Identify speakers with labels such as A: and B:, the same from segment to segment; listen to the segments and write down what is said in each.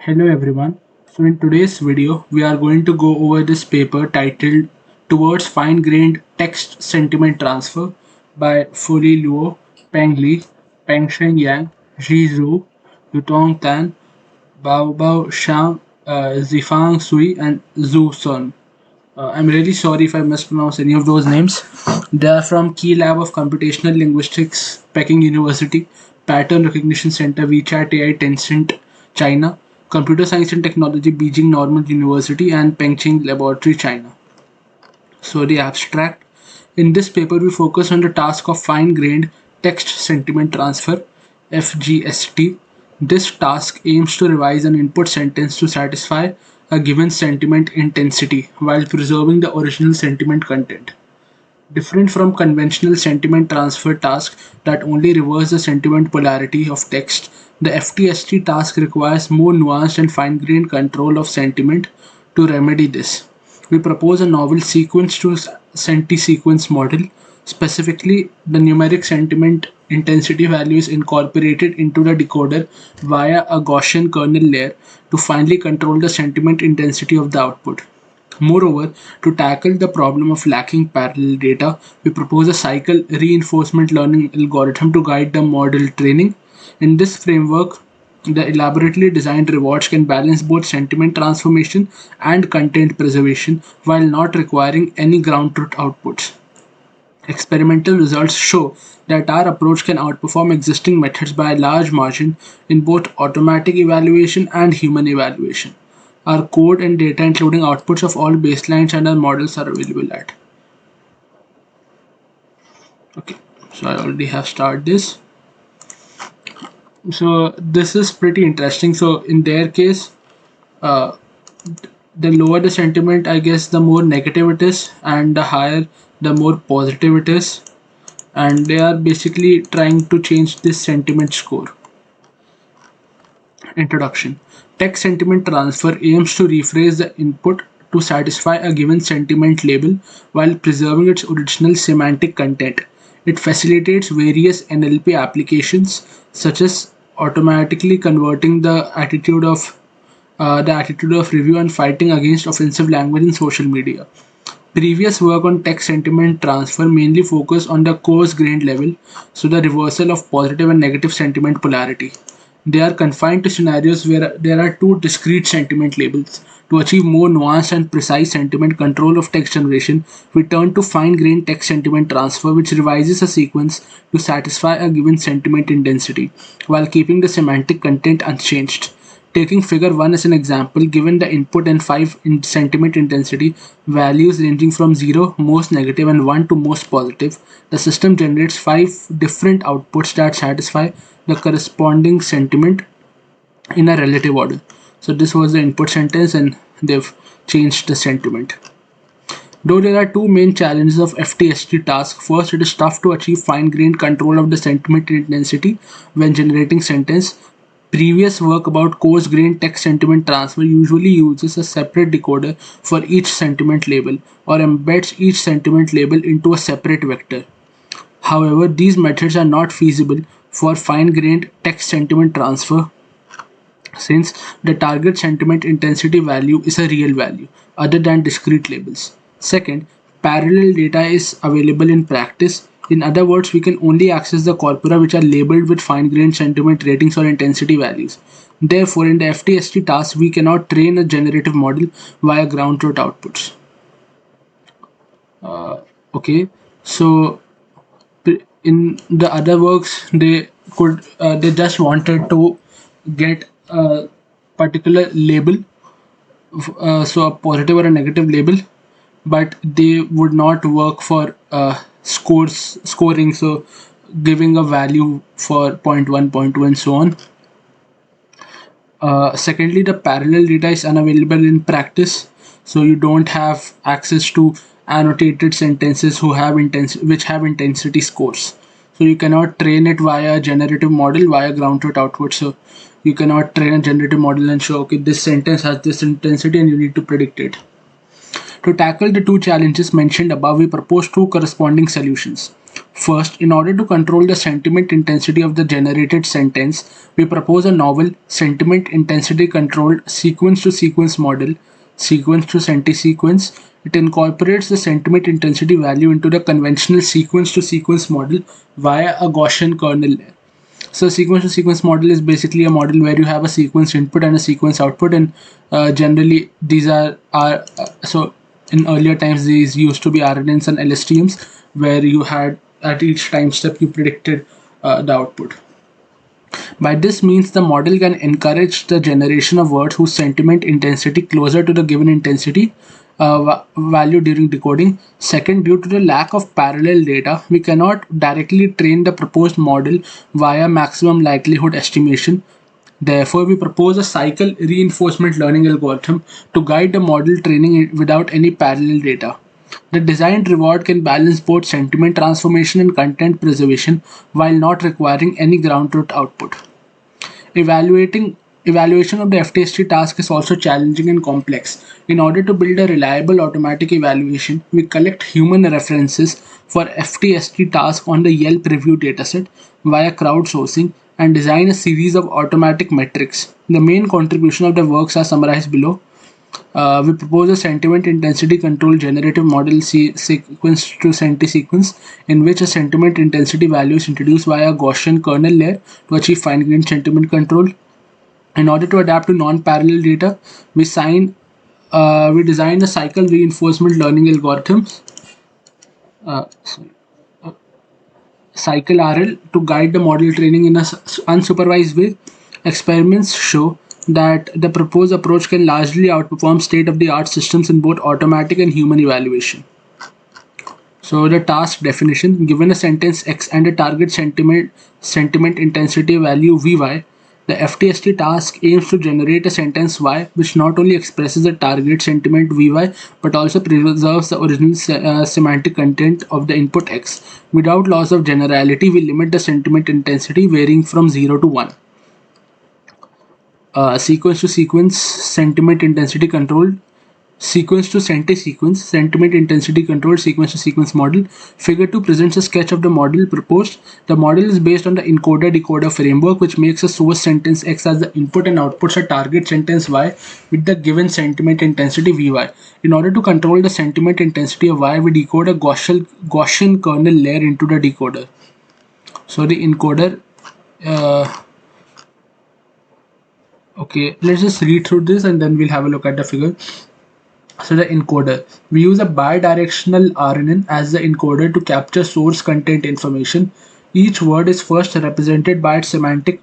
A: Hello everyone. So in today's video, we are going to go over this paper titled Towards Fine-Grained Text Sentiment Transfer by Fuli Luo, Peng Li, Pengsheng Yang, Zhi Zhu, Yutong Tan, Baobao Shang, Zifang Sui, and Zhu Sun. I'm really sorry if I mispronounced any of those names. They are from Key Lab of Computational Linguistics, Peking University, Pattern Recognition Center, WeChat AI, Tencent, China, Computer Science and Technology, Beijing Normal University, and Pengcheng Laboratory, China. So, the abstract. In this paper, we focus on the task of fine grained text sentiment transfer, FGST. This task aims to revise an input sentence to satisfy a given sentiment intensity while preserving the original sentiment content. Different from conventional sentiment transfer tasks that only reverse the sentiment polarity of text, the FTST task requires more nuanced and fine-grained control of sentiment to remedy this. We propose a novel sequence to senti-sequence model. Specifically, the numeric sentiment intensity value is incorporated into the decoder via a Gaussian kernel layer to finally control the sentiment intensity of the output. Moreover, to tackle the problem of lacking parallel data, we propose a cycle reinforcement learning algorithm to guide the model training. In this framework, the elaborately designed rewards can balance both sentiment transformation and content preservation while not requiring any ground truth outputs. Experimental results show that our approach can outperform existing methods by a large margin in both automatic evaluation and human evaluation. Our code and data, including outputs of all baselines and our models, are available at. Okay, so I already have started this. So this is pretty interesting. So in their case, uh, the lower the sentiment, I guess, the more negative it is, and the higher, the more positive it is. And they are basically trying to change this sentiment score. Introduction. Text sentiment transfer aims to rephrase the input to satisfy a given sentiment label while preserving its original semantic content. It facilitates various NLP applications such as automatically converting the attitude of review and fighting against offensive language in social media. Previous work on text sentiment transfer mainly focused on the coarse grained level, so the reversal of positive and negative sentiment polarity. They are confined to scenarios where there are two discrete sentiment labels. To achieve more nuanced and precise sentiment control of text generation, we turn to fine grained text sentiment transfer, which revises a sequence to satisfy a given sentiment intensity while keeping the semantic content unchanged. Taking figure 1 as an example, given the input and 5 sentiment intensity values ranging from 0 most negative and 1 to most positive, the system generates 5 different outputs that satisfy the corresponding sentiment in a relative order. So this was the input sentence and they've changed the sentiment. Though there are two main challenges of FTST task, first it is tough to achieve fine-grained control of the sentiment intensity when generating sentence. Previous work about coarse-grained text sentiment transfer usually uses a separate decoder for each sentiment label or embeds each sentiment label into a separate vector. However, these methods are not feasible for fine-grained text sentiment transfer since the target sentiment intensity value is a real value other than discrete labels. Second, parallel data is available in practice. In other words, we can only access the corpora which are labeled with fine-grained sentiment ratings or intensity values. Therefore, in the FTST task, we cannot train a generative model via ground truth outputs. Okay, so in the other works, they just wanted to get a particular label, so a positive or a negative label, but they would not work for scoring, so giving a value for point 1, point 2, and so on. Secondly, the parallel data is unavailable in practice, so you don't have access to annotated sentences which have intensity scores. So you cannot train it via a generative model via ground truth output. So you cannot train a generative model and show, okay, this sentence has this intensity and you need to predict it. To tackle the two challenges mentioned above, we propose two corresponding solutions. First, in order to control the sentiment intensity of the generated sentence, we propose a novel sentiment intensity controlled sequence to sequence model, sequence to senti-sequence. It incorporates the sentiment intensity value into the conventional sequence to sequence model via a Gaussian kernel layer. So sequence to sequence model is basically a model where you have a sequence input and a sequence output, and generally these are so in earlier times these used to be RNNs and LSTMs, where you had at each time step you predicted the output. By this means, the model can encourage the generation of words whose sentiment intensity closer to the given intensity value during decoding. Second, due to the lack of parallel data, we cannot directly train the proposed model via maximum likelihood estimation. Therefore, we propose a cycle reinforcement learning algorithm to guide the model training without any parallel data. The designed reward can balance both sentiment transformation and content preservation while not requiring any ground truth output. Evaluation of the FTST task is also challenging and complex. In order to build a reliable automatic evaluation, we collect human references for FTST task on the Yelp review dataset via crowdsourcing and design a series of automatic metrics. The main contribution of the works are summarized below. We propose a sentiment intensity control generative model sequence to senti-sequence, in which a sentiment intensity value is introduced via a Gaussian kernel layer to achieve fine-grained sentiment control. In order to adapt to non-parallel data, we design a cycle reinforcement learning algorithm, uh, cycle RL, to guide the model training in a unsupervised way. Experiments show that the proposed approach can largely outperform state-of-the-art systems in both automatic and human evaluation. So the task definition: given a sentence X and a target sentiment intensity value Vy, the FTST task aims to generate a sentence Y which not only expresses the target sentiment Vy but also preserves the original semantic content of the input X. Without loss of generality, we limit the sentiment intensity varying from 0 to 1. Sequence to sequence sentiment intensity controlled, sequence to senti-sequence sentiment intensity controlled sequence to sequence model. Figure 2 presents a sketch of the model proposed. The model is based on the encoder decoder framework, which makes a source sentence X as the input and outputs a target sentence Y with the given sentiment intensity Vy. In order to control the sentiment intensity of Y, we decode a Gaussian kernel layer into the decoder. So the encoder okay, let's just read through this and then we'll have a look at the figure. So the encoder, we use a bidirectional RNN as the encoder to capture source content information. Each word is first represented by its semantic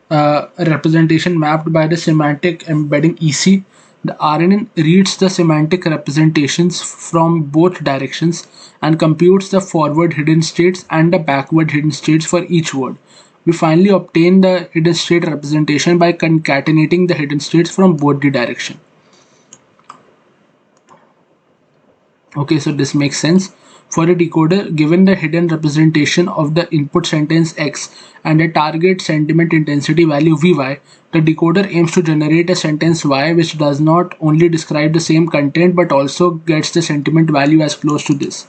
A: representation mapped by the semantic embedding EC. The RNN reads the semantic representations from both directions and computes the forward hidden states and the backward hidden states for each word. We finally obtain the hidden state representation by concatenating the hidden states from both the direction. Okay, so this makes sense. For a decoder, given the hidden representation of the input sentence X and a target sentiment intensity value Vy, the decoder aims to generate a sentence Y which does not only describe the same content but also gets the sentiment value as close to this.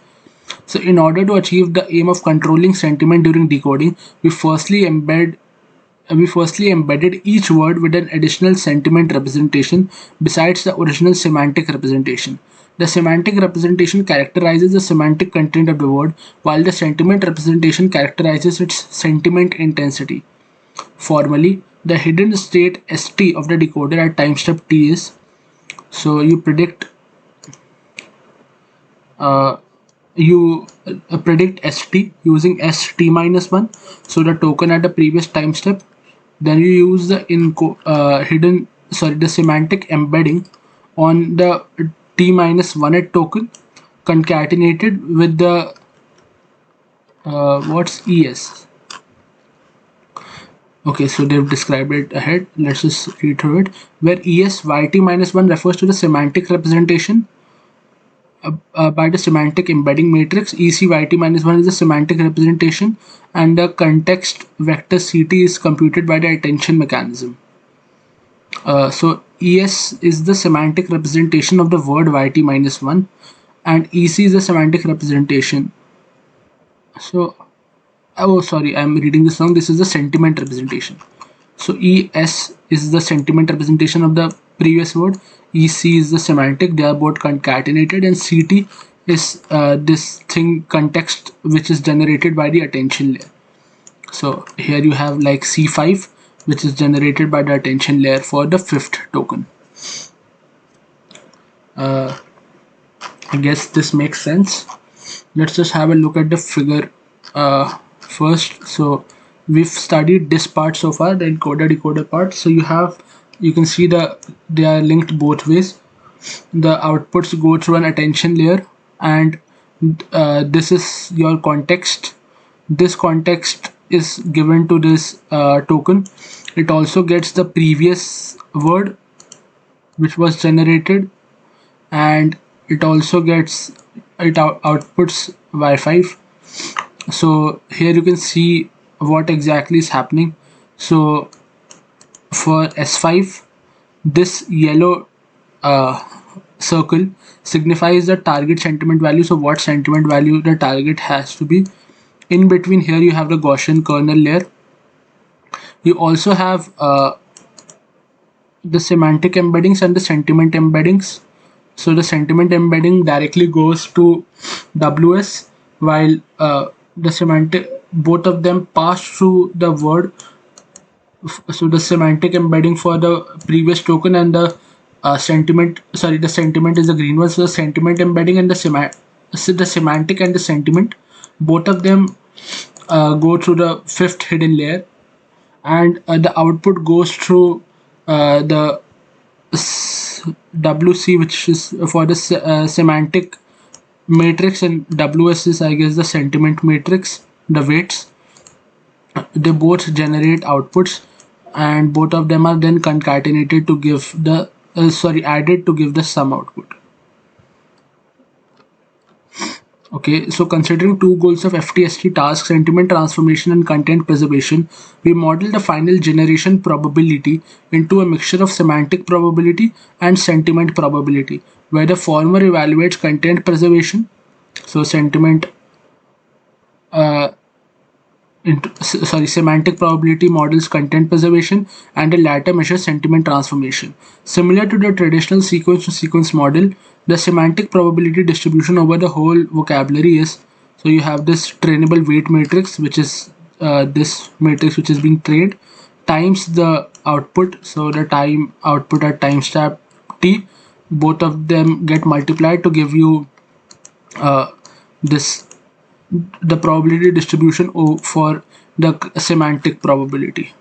A: So in order to achieve the aim of controlling sentiment during decoding, we firstly embedded each word with an additional sentiment representation besides the original semantic representation. The semantic representation characterizes the semantic content of the word, while the sentiment representation characterizes its sentiment intensity. Formally, the hidden state ST of the decoder at time step T is, so you predict ST using ST minus 1, so the token at the previous time step. Then you use the the semantic embedding on the T minus 1 token concatenated with the what's ES. Okay, so they've described it ahead. Let's just read through it. Where ES YT minus 1 refers to the semantic representation by the semantic embedding matrix. EC YT minus 1 is the semantic representation, and the context vector CT is computed by the attention mechanism. So ES is the semantic representation of the word YT minus 1, and EC is the semantic representation. So, oh, sorry, I'm reading this wrong. This is the sentiment representation. So ES is the sentiment representation of the previous word. EC is the semantic. They are both concatenated, and CT is this thing context which is generated by the attention layer. So here you have like C5, which is generated by the attention layer for the fifth token. I guess this makes sense. Let's just have a look at the figure first. So we've studied this part so far, the encoder decoder part. So you can see they are linked both ways. The outputs go through an attention layer, and this is your context. This context is given to this token. It also gets the previous word which was generated, and it also gets outputs y5. So here you can see what exactly is happening. So for S5, this yellow circle signifies the target sentiment value. So what sentiment value the target has to be. In between here you have the Gaussian kernel layer. You also have the semantic embeddings and the sentiment embeddings. So the sentiment embedding directly goes to WS, while the semantic, both of them pass through the word. So the semantic embedding for the previous token and the the sentiment is the green one. So the sentiment embedding and the semantic and the sentiment, both of them go through the fifth hidden layer, and the output goes through the WC, which is for the semantic matrix, and WS is, I guess, the sentiment matrix, the weights. They both generate outputs, and both of them are then concatenated to give the added to give the sum output. Okay, so considering two goals of FTST task, sentiment transformation and content preservation, we model the final generation probability into a mixture of semantic probability and sentiment probability, where the former evaluates content preservation, so sentiment semantic probability models content preservation, and the latter measures sentiment transformation. Similar to the traditional sequence to sequence model, the semantic probability distribution over the whole vocabulary is, so you have this trainable weight matrix, which is this matrix which is being trained, times the output, so the time output at timestamp t, both of them get multiplied to give you this the probability distribution for the semantic probability.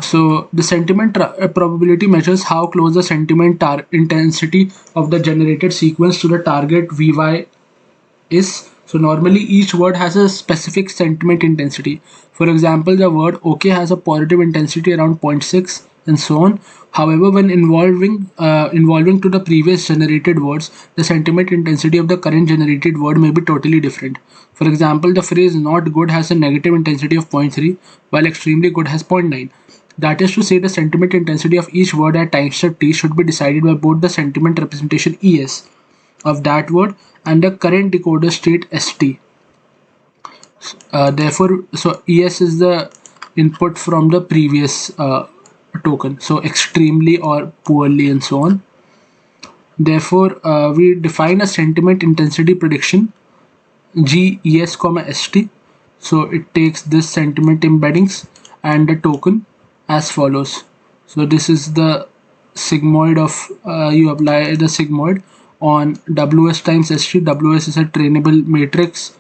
A: So the sentiment probability measures how close the sentiment intensity of the generated sequence to the target Vy is. So normally each word has a specific sentiment intensity. For example, the word OK has a positive intensity around 0.6 and so on. However, when involving to the previous generated words, the sentiment intensity of the current generated word may be totally different. For example, the phrase not good has a negative intensity of 0.3, while extremely good has 0.9. That is to say, the sentiment intensity of each word at timestamp t should be decided by both the sentiment representation ES of that word and the current decoder state ST. Therefore, so ES is the input from the previous token, so extremely or poorly and so on. Therefore, we define a sentiment intensity prediction GES, ST. So it takes this sentiment embeddings and the token as follows. So this is the sigmoid of you apply the sigmoid on WS times ST. WS is a trainable matrix,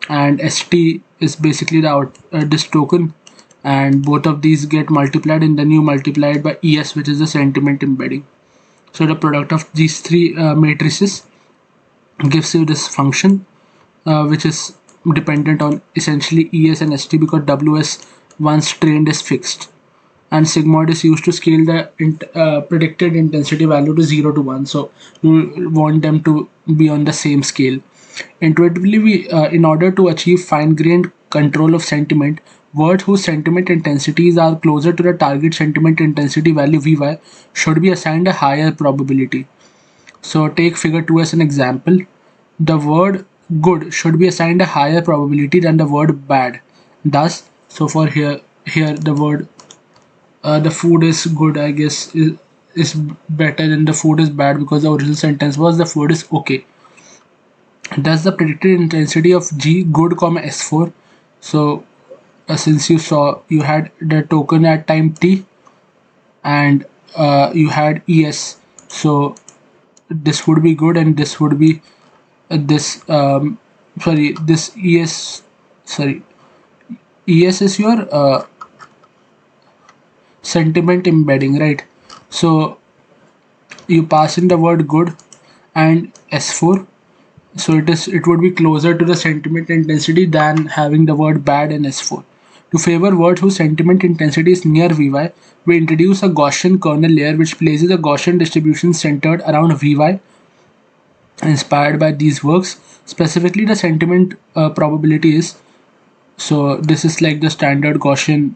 A: and ST is basically the this token, and both of these get multiplied, and then you multiply it by ES, which is the sentiment embedding. So the product of these three matrices gives you this function, which is dependent on essentially ES and ST, because WS once trained is fixed, and sigmoid is used to scale the predicted intensity value to 0 to 1. So you want them to be on the same scale. Intuitively, in order to achieve fine-grained control of sentiment, words whose sentiment intensities are closer to the target sentiment intensity value Vy should be assigned a higher probability. So take figure 2 as an example. The word good should be assigned a higher probability than the word bad. Thus, so for here the word the food is good, I guess, is better than the food is bad, because the original sentence was the food is okay. Thus the predicted intensity of G good comma S4. So since you had the token at time t, and you had ES, so this would be good, and this would be this sorry this ES, sorry, ES is your sentiment embedding, right? So you pass in the word good and S4, so it would be closer to the sentiment intensity than having the word bad in S4. To favor words whose sentiment intensity is near Vy, we introduce a Gaussian kernel layer which places a Gaussian distribution centered around Vy inspired by these works. Specifically, the sentiment probability is, so this is like the standard Gaussian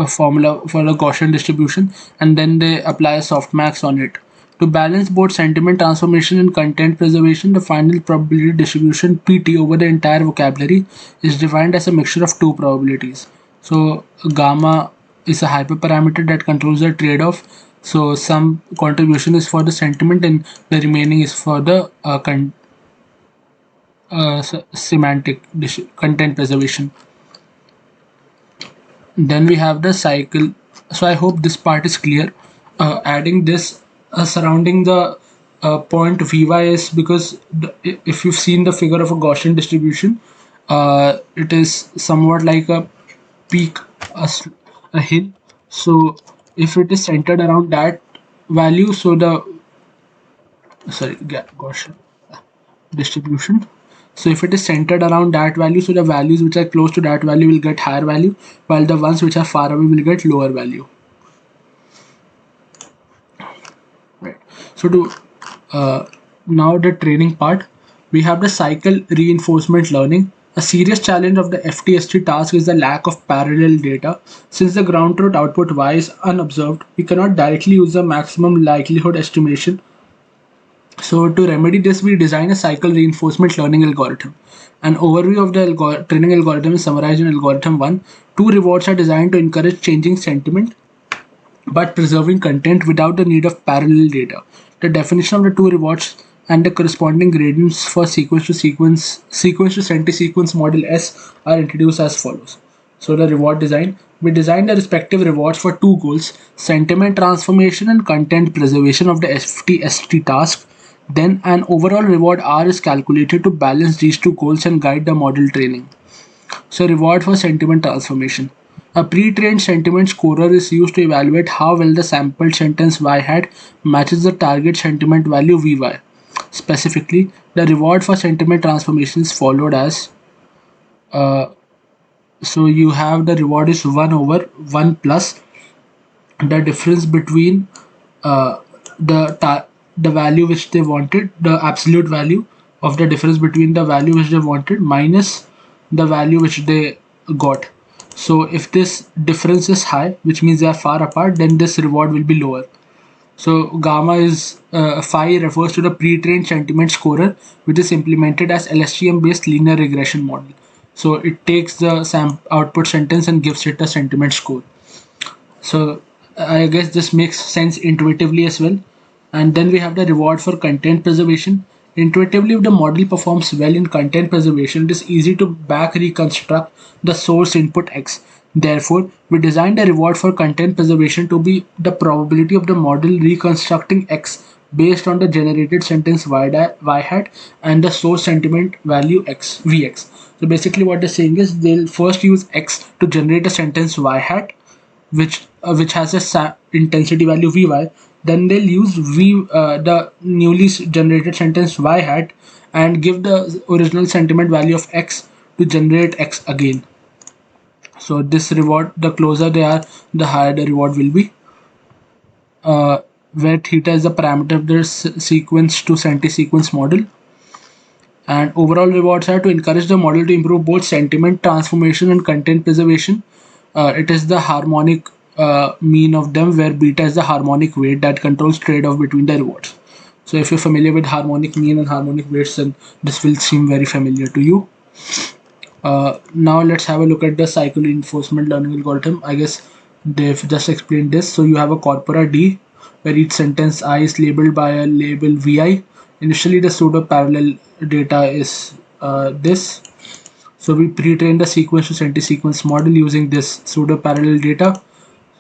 A: formula for the Gaussian distribution, and then they apply a softmax on it. To balance both sentiment transformation and content preservation, the final probability distribution Pt over the entire vocabulary is defined as a mixture of two probabilities. So gamma is a hyperparameter that controls the trade-off. So some contribution is for the sentiment and the remaining is for the semantic content preservation. Then we have the cycle. So I hope this part is clear. Adding this surrounding the point Vy is because if you've seen the figure of a Gaussian distribution, it is somewhat like a peak, a hill. So if it is centered around that value, so the Gaussian distribution. So if it is centered around that value, so the values which are close to that value will get higher value, while the ones which are far away will get lower value. Right. So to now the training part, we have the cycle reinforcement learning. A serious challenge of the FTST task is the lack of parallel data. Since the ground truth output Y is unobserved, we cannot directly use the maximum likelihood estimation. So to remedy this, we design a cycle reinforcement learning algorithm. An overview of the training algorithm is summarized in algorithm 1. Two rewards are designed to encourage changing sentiment but preserving content without the need of parallel data. The definition of the two rewards and the corresponding gradients for sequence to senti-sequence model S are introduced as follows. So the reward design, we design the respective rewards for two goals: sentiment transformation and content preservation of the FTST task. Then an overall reward R is calculated to balance these two goals and guide the model training. So reward for sentiment transformation. A pre-trained sentiment scorer is used to evaluate how well the sampled sentence Y hat matches the target sentiment value Vy. Specifically, the reward for sentiment transformation is followed as, so you have the reward is 1 over 1 plus the difference between uh, the value which they wanted, the absolute value of the difference between the value which they wanted minus the value which they got. So if this difference is high, which means they are far apart, then this reward will be lower. So gamma is phi refers to the pre-trained sentiment scorer, which is implemented as LSTM based linear regression model. So it takes the output sentence and gives it a sentiment score. So I guess this makes sense intuitively as well. And then we have the reward for content preservation. Intuitively, if the model performs well in content preservation, it is easy to back reconstruct the source input X. Therefore, we designed a reward for content preservation to be the probability of the model reconstructing X based on the generated sentence y hat and the source sentiment value X Vx. So basically what they're saying is they'll first use X to generate a sentence y hat which has a intensity value Vy. Then they'll use the newly generated sentence Y hat and give the original sentiment value of X to generate X again. So this reward, the closer they are, the higher the reward will be. Where theta is the parameter of the sequence to senti-sequence model. And overall rewards are to encourage the model to improve both sentiment transformation and content preservation. It is the harmonic mean of them, where beta is the harmonic weight that controls trade-off between the rewards. So if you're familiar with harmonic mean and harmonic weights, then this will seem very familiar to you. Now let's have a look at the cycle reinforcement learning algorithm. I guess they've just explained this. So you have a corpora D, where each sentence I is labeled by a label Vi. Initially, the pseudo parallel data is this. So we pre-train the sequence to senti-sequence model using this pseudo parallel data.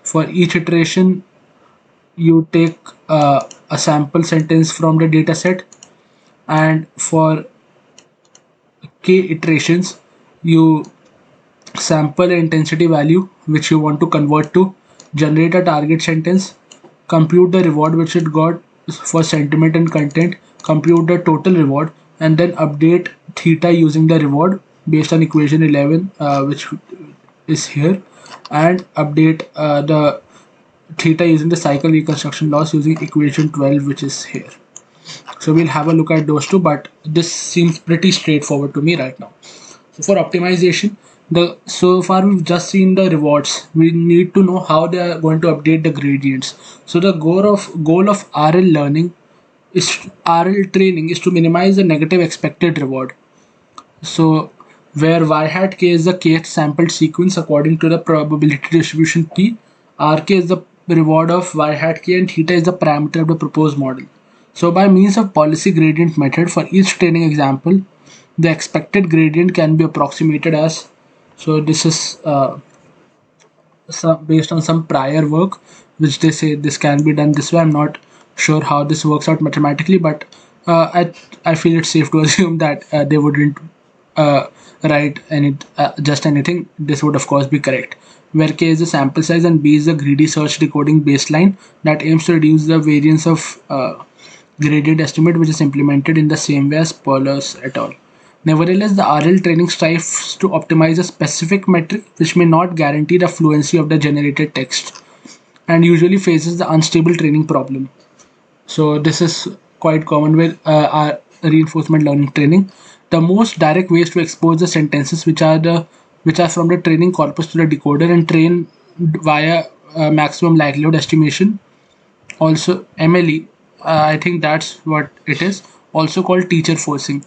A: For each iteration, you take a sample sentence from the data set, and for k iterations, you sample the intensity value which you want to convert to, generate a target sentence, compute the reward which it got for sentiment and content, compute the total reward, and then update theta using the reward based on equation 11, which is here, and update the theta using the cycle reconstruction loss using equation 12, which is here. So we'll have a look at those two, but this seems pretty straightforward to me right now. So for optimization, so far we've just seen the rewards. We need to know how they are going to update the gradients. So the goal of RL learning is RL training is to minimize the negative expected reward. So where y hat k is the kth sampled sequence according to the probability distribution P, rk is the reward of y hat k, and theta is the parameter of the proposed model. So by means of policy gradient method, for each training example, the expected gradient can be approximated as, so this is based on some prior work which they say this can be done this way. I'm not sure how this works out mathematically, but I feel it's safe to assume that they wouldn't write just anything. This would of course be correct, where k is the sample size and b is the greedy search decoding baseline that aims to reduce the variance of gradient estimate, which is implemented in the same way as Perlers et al. Nevertheless, the RL training strives to optimize a specific metric which may not guarantee the fluency of the generated text and usually faces the unstable training problem. So this is quite common with our reinforcement learning training. The most direct ways to expose the sentences which are from the training corpus to the decoder and train via maximum likelihood estimation, also MLE. I think that's what it is, also called teacher forcing.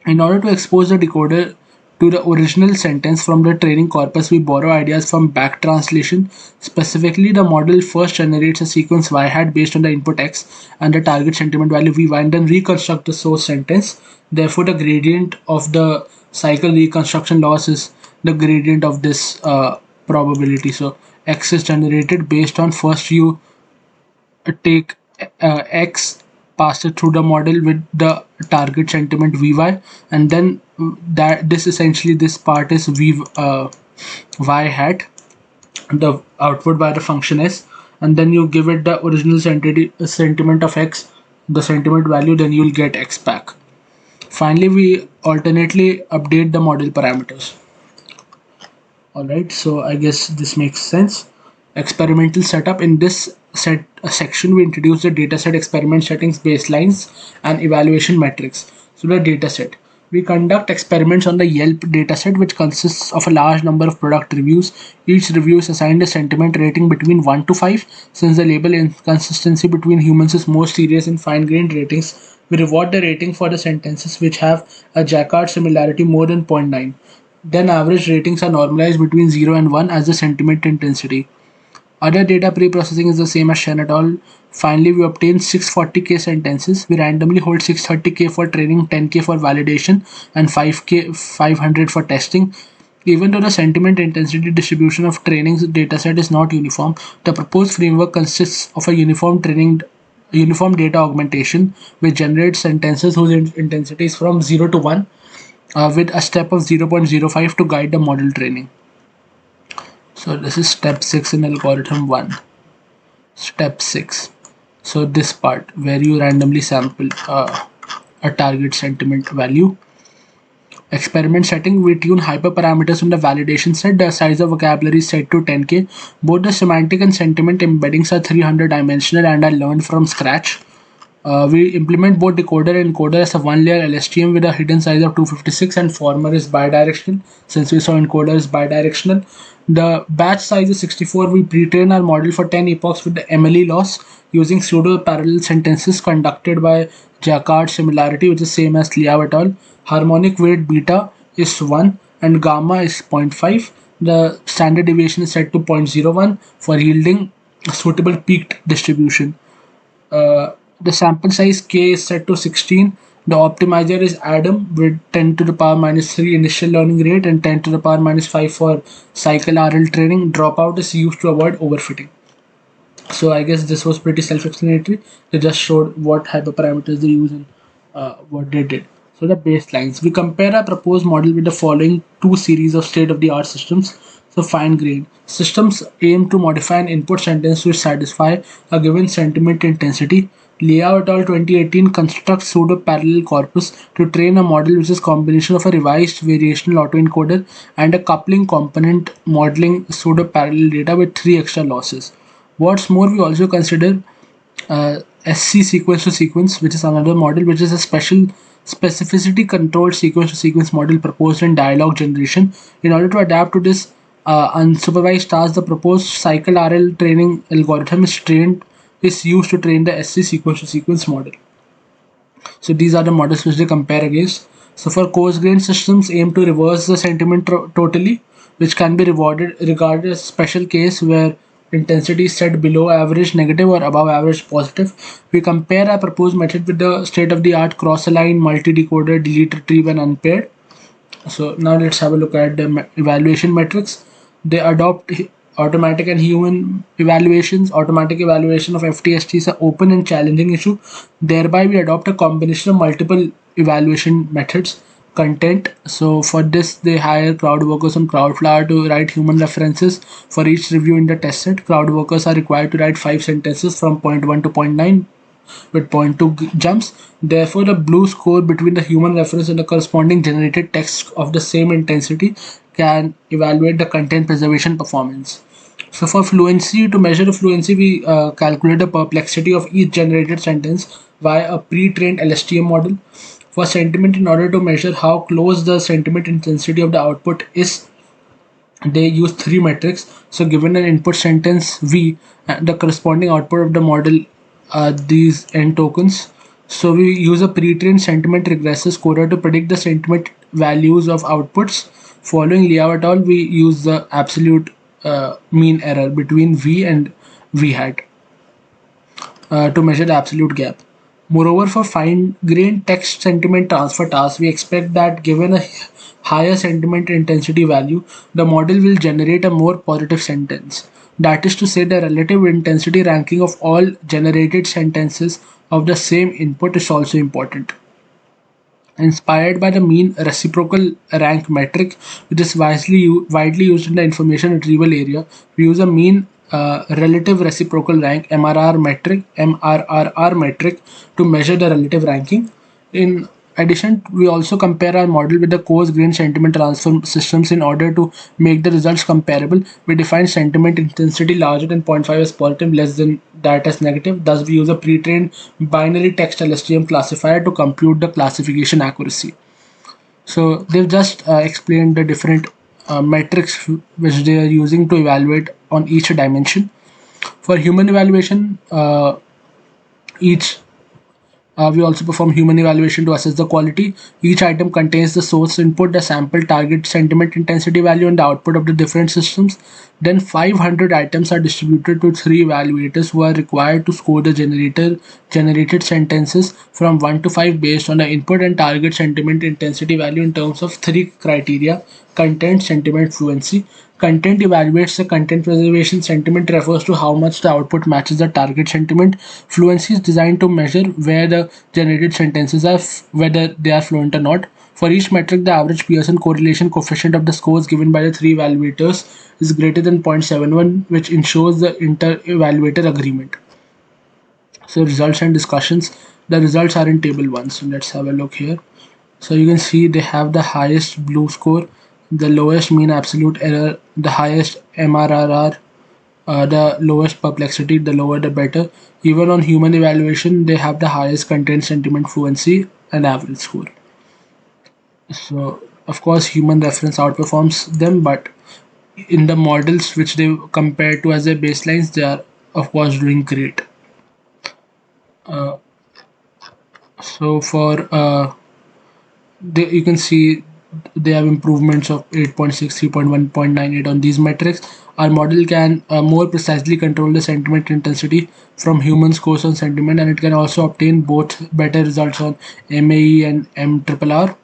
A: In order to expose the decoder to the original sentence from the training corpus, we borrow ideas from back translation. Specifically, the model first generates a sequence y hat based on the input x and the target sentiment value vy, and then reconstruct the source sentence. Therefore, the gradient of the cycle reconstruction loss is the gradient of this probability. So x is generated based on, first you take x, pass it through the model with the target sentiment vy, and then this part is y hat, the output by the function s, and then you give it the original sentiment of x, the sentiment value, then you'll get x back. Finally, we alternately update the model parameters. Alright, so I guess this makes sense. Experimental setup. In this section, we introduce the dataset experiment settings, baselines, and evaluation metrics. So the dataset. We conduct experiments on the Yelp dataset, which consists of a large number of product reviews. Each review is assigned a sentiment rating between 1 to 5. Since the label inconsistency between humans is more serious in fine-grained ratings, we reward the rating for the sentences which have a Jacquard similarity more than 0.9. Then average ratings are normalized between 0 and 1 as the sentiment intensity. Other data pre-processing is the same as Shen et al. Finally, we obtain 640k sentences. We randomly hold 630k for training, 10k for validation, and 500 for testing. Even though the sentiment intensity distribution of training's dataset is not uniform, the proposed framework consists of a uniform data augmentation, which generates sentences whose intensity is from 0 to 1, with a step of 0.05 to guide the model training. So this is step 6 in algorithm 1. Step 6. So this part where you randomly sample a target sentiment value. Experiment setting, we tune hyperparameters on the validation set. The size of vocabulary is set to 10k. Both the semantic and sentiment embeddings are 300 dimensional and are learned from scratch. We implement both decoder and encoder as a one-layer LSTM with a hidden size of 256, and former is bidirectional. Since we saw encoder is bidirectional, the batch size is 64. We pre-train our model for 10 epochs with the MLE loss using pseudo-parallel sentences conducted by Jacquard similarity, which is same as Liao et al. Harmonic weight beta is 1 and gamma is zero point 0.5. The standard deviation is set to 0.01 for yielding a suitable peaked distribution. The sample size k is set to 16. The optimizer is Adam with 10 to the power minus 3 initial learning rate and 10 to the power minus 5 for cycle RL training. Dropout is used to avoid overfitting. So I guess this was pretty self-explanatory. They just showed what hyperparameters they use and what they did. So the baselines. We compare our proposed model with the following two series of state-of-the-art systems. So fine-grained systems aim to modify an input sentence to satisfy a given sentiment intensity. Liao et al. 2018 constructs pseudo-parallel corpus to train a model which is combination of a revised variational autoencoder and a coupling component modeling pseudo-parallel data with 3 extra losses. What's more, we also consider SC sequence to sequence, which is another model, which is a special specificity controlled sequence to sequence model proposed in dialogue generation. In order to adapt to this unsupervised task, the proposed cycle RL training algorithm is used to train the SC sequence to sequence model. So these are the models which they compare against. So for coarse-grained systems, aim to reverse the sentiment totally, which can be regarded as a special case where intensity is set below average negative or above average positive. We compare our proposed method with the state-of-the-art cross-align multi-decoder delete retrieve and unpaired. So now let's have a look at the evaluation metrics. They adopt automatic and human evaluations. Automatic evaluation of FTST is an open and challenging issue. Thereby, we adopt a combination of multiple evaluation methods. Content. So for this, they hire crowd workers on Crowdflower to write human references for each review in the test set. Crowd workers are required to write 5 sentences from point 1 to point 9 with 0.2 jumps. Therefore, the blue score between the human reference and the corresponding generated text of the same intensity can evaluate the content preservation performance. So for fluency, to measure the fluency, we calculate the perplexity of each generated sentence via a pre-trained LSTM model. For sentiment, in order to measure how close the sentiment intensity of the output is, they use 3 metrics. So given an input sentence V, the corresponding output of the model are these n tokens. So we use a pre-trained sentiment regressor scorer to predict the sentiment values of outputs. Following Liao et al., we use the absolute mean error between V and V hat to measure the absolute gap. Moreover, for fine-grained text sentiment transfer tasks, we expect that given a higher sentiment intensity value, the model will generate a more positive sentence. That is to say, the relative intensity ranking of all generated sentences of the same input is also important. Inspired by the mean reciprocal rank metric, which is widely used in the information retrieval area, we use a mean relative reciprocal rank MRRR metric to measure the relative ranking. In addition, we also compare our model with the coarse-grained sentiment transfer systems in order to make the results comparable. We define sentiment intensity larger than 0.5 as positive, less than that as negative. Thus, we use a pre-trained binary text LSTM classifier to compute the classification accuracy. So they've just explained the different metrics which they are using to evaluate on each dimension. For human evaluation, we also perform human evaluation to assess the quality. Each item contains the source input, the sample target sentiment intensity value, and the output of the different systems. Then 500 items are distributed to 3 evaluators who are required to score the generated sentences from 1 to 5 based on the input and target sentiment intensity value in terms of 3 criteria: content, sentiment, fluency. Content evaluates the content preservation. Sentiment refers to how much the output matches the target sentiment. Fluency is designed to measure where the generated sentences are, whether they are fluent or not. For each metric, the average Pearson correlation coefficient of the scores given by the 3 evaluators is greater than 0.71, which ensures the inter-evaluator agreement. So results and discussions. The results are in table 1. So let's have a look here. So you can see they have the highest blue score, the lowest mean absolute error, the highest MRRR, The lowest perplexity, the lower the better. Even on human evaluation, they have the highest content, sentiment, fluency, and average score. So, of course, human reference outperforms them, but in the models which they compare to as their baselines, they are, of course, doing great. So, for you can see they have improvements of 8.6, 3.1.98 on these metrics. Our model can more precisely control the sentiment intensity from human scores on sentiment, and it can also obtain both better results on MAE and MRRR.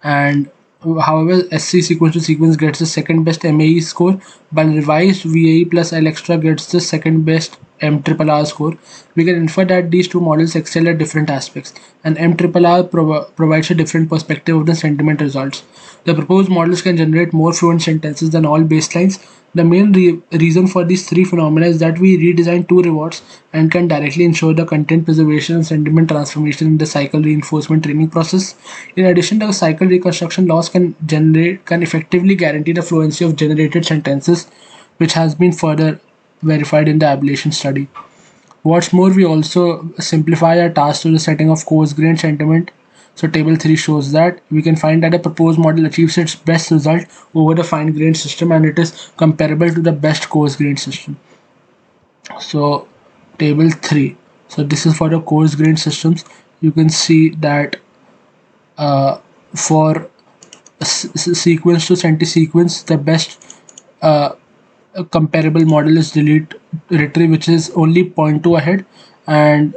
A: And however, SC sequence to sequence gets the second best MAE score, while revised VAE plus L extra gets the second best MRRR score. We can infer that these two models excel at different aspects, and MRRR provides a different perspective of the sentiment results. The proposed models can generate more fluent sentences than all baselines. The main reason for these three phenomena is that we redesign two rewards and can directly ensure the content preservation and sentiment transformation in the cycle reinforcement training process. In addition, the cycle reconstruction loss can effectively guarantee the fluency of generated sentences, which has been further verified in the ablation study. What's more, we also simplify our task to the setting of coarse grained sentiment. So table 3 shows that we can find that a proposed model achieves its best result over the fine grained system, and it is comparable to the best coarse grained system. So table 3. So this is for the coarse grained systems. You can see that for sequence to centi-sequence, the best comparable model is delete retrieve, which is only 0.2 ahead, and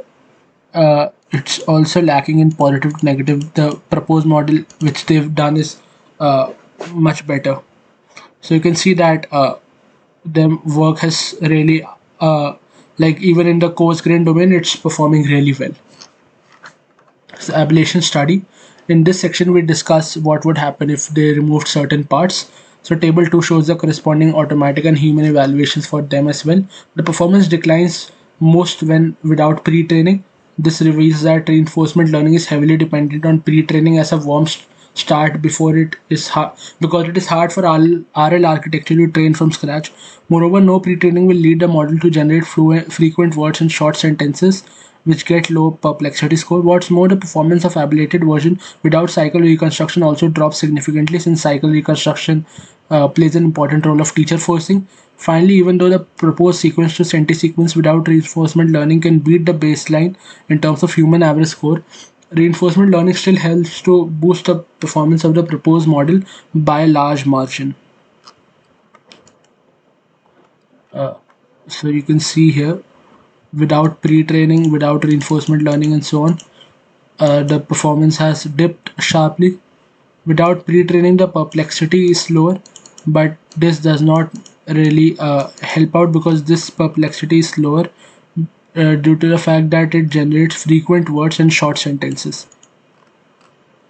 A: it's also lacking in positive to negative. The proposed model which they've done is much better. So you can see that their work has really like even in the coarse grain domain, it's performing really well. So ablation study. In this section, we discuss what would happen if they removed certain parts. So table 2 shows the corresponding automatic and human evaluations for them as well. The performance declines most when without pre-training. This reveals that reinforcement learning is heavily dependent on pre-training as a warm start before it is hard, because it is hard for RL architecture to train from scratch. Moreover, no pre-training will lead the model to generate frequent words and short sentences which get low perplexity score. What's more, the performance of ablated version without cycle reconstruction also drops significantly, since cycle reconstruction plays an important role of teacher forcing. Finally, even though the proposed sequence to centi-sequence without reinforcement learning can beat the baseline in terms of human average score, reinforcement learning still helps to boost the performance of the proposed model by a large margin. So you can see here, without pre-training, without reinforcement learning, and so on, the performance has dipped sharply. Without pre-training, the perplexity is lower, but this does not really help out, because this perplexity is lower due to the fact that it generates frequent words and short sentences.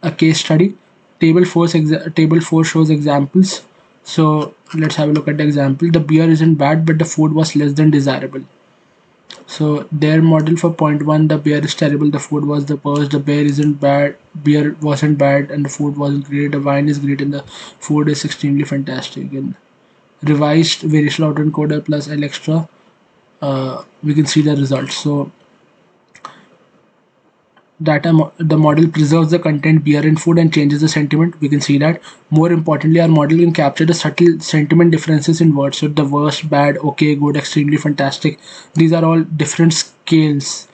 A: A case study. Table 4 shows examples. So let's have a look at the example. The beer isn't bad, but the food was less than desirable. So their model for point one, the beer is terrible, the food was the worst, the beer wasn't bad, and the food wasn't great, the wine is great, and the food is extremely fantastic. And revised variational autoencoder plus L extra, we can see the results. So the model preserves the content beer and food and changes the sentiment. We can see that. More importantly, our model can capture the subtle sentiment differences in words. So the worst, bad, okay, good, extremely fantastic, these are all different scales.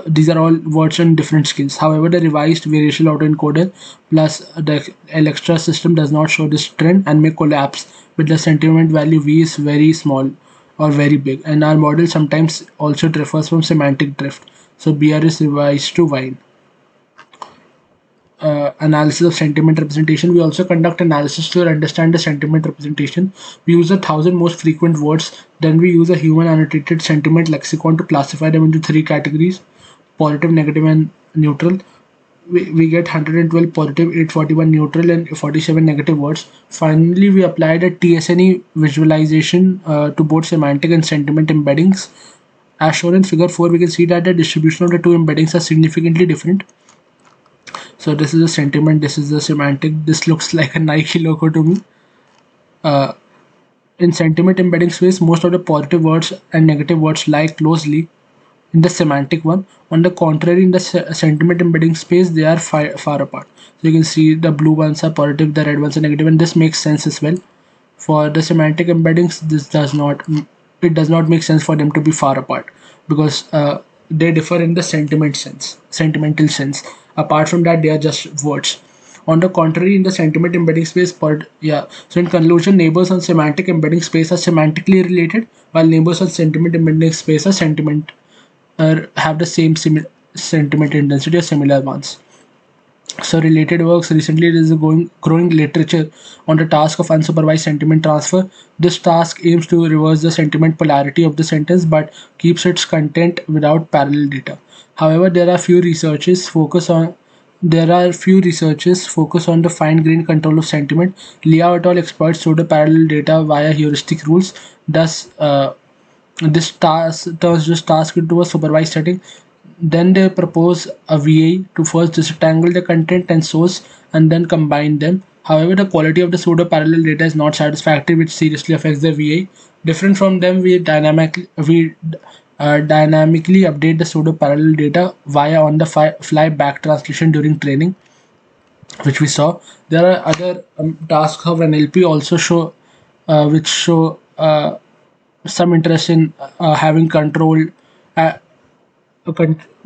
A: These are all words on different scales. However, the revised variational autoencoder plus the L extra system does not show this trend and may collapse with the sentiment value V is very small or very big. And our model sometimes also differs from semantic drift. So beer is revised to wine. Analysis of sentiment representation. We also conduct analysis to understand the sentiment representation. We use 1,000 most frequent words. Then we use a human annotated sentiment lexicon to classify them into three categories: positive, negative, and neutral. We get 112 positive, 841 neutral, and 47 negative words. Finally, we applied a TSNE visualization to both semantic and sentiment embeddings. As shown in figure 4, we can see that the distribution of the two embeddings are significantly different. So this is the sentiment, this is the semantic. This looks like a Nike logo to me. in sentiment embedding space, most of the positive words and negative words lie closely in the semantic one. On the contrary, in the sentiment embedding space, they are far apart. So you can see the blue ones are positive, the red ones are negative, and this makes sense as well. For the semantic embeddings, this does not, it does not make sense for them to be far apart, because they differ in the sentimental sense. Apart from that, they are just words. On the contrary, in the sentiment embedding space, but yeah. So in conclusion, neighbors on semantic embedding space are semantically related, while neighbors on sentiment embedding space are have the same sentiment intensity or similar ones. So related works recently, there is a growing literature on the task of unsupervised sentiment transfer. This task aims to reverse the sentiment polarity of the sentence but keeps its content without parallel data. However, there are few researches focus on the fine-grained control of sentiment. Liao et al. Exploits pseudo-parallel data via heuristic rules. Thus, this task turns this task into a supervised setting. Then they propose a VA to first disentangle the content and source and then combine them. However, the quality of the pseudo parallel data is not satisfactory, which seriously affects the VA. Different from them, we dynamically update the pseudo parallel data via on the fly back translation during training, which we saw. There are other tasks of NLP also which show some interest in having control, uh,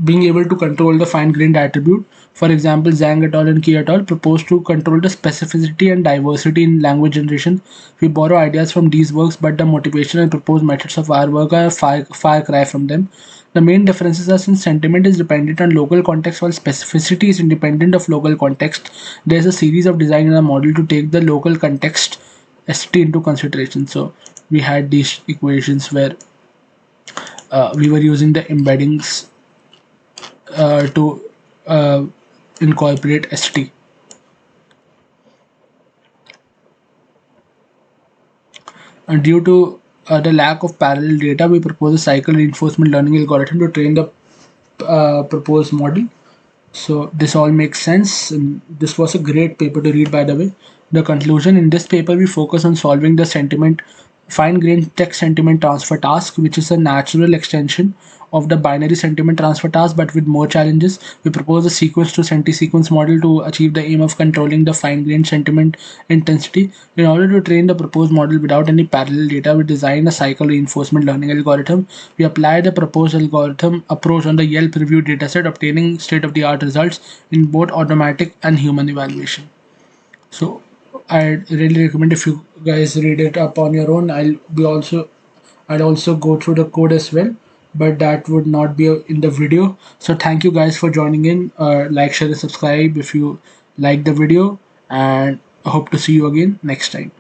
A: being able to control the fine-grained attribute. For example, Zhang et al. And Qi et al. Propose to control the specificity and diversity in language generation. We borrow ideas from these works, but the motivation and proposed methods of our work are far cry from them. The main differences are, since sentiment is dependent on local context while specificity is independent of local context, there is a series of design in a model to take the local context ST into consideration. So we had these equations where we were using the embeddings to incorporate ST. And due to the lack of parallel data, we propose a cycle reinforcement learning algorithm to train the proposed model. So this all makes sense. And this was a great paper to read, by the way. The conclusion: in this paper, we focus on solving the fine-grained text sentiment transfer task, which is a natural extension of the binary sentiment transfer task, but with more challenges. We propose a sequence to senti-sequence model to achieve the aim of controlling the fine-grained sentiment intensity. In order to train the proposed model without any parallel data, we design a cycle reinforcement learning algorithm. We apply the proposed algorithm approach on the Yelp review dataset, obtaining state-of-the-art results in both automatic and human evaluation. So I really recommend, if you guys read it up on your own. I'd also go through the code as well, but that would not be in the video. So thank you guys for joining in. Like, share, and subscribe if you like the video, and I hope to see you again next time.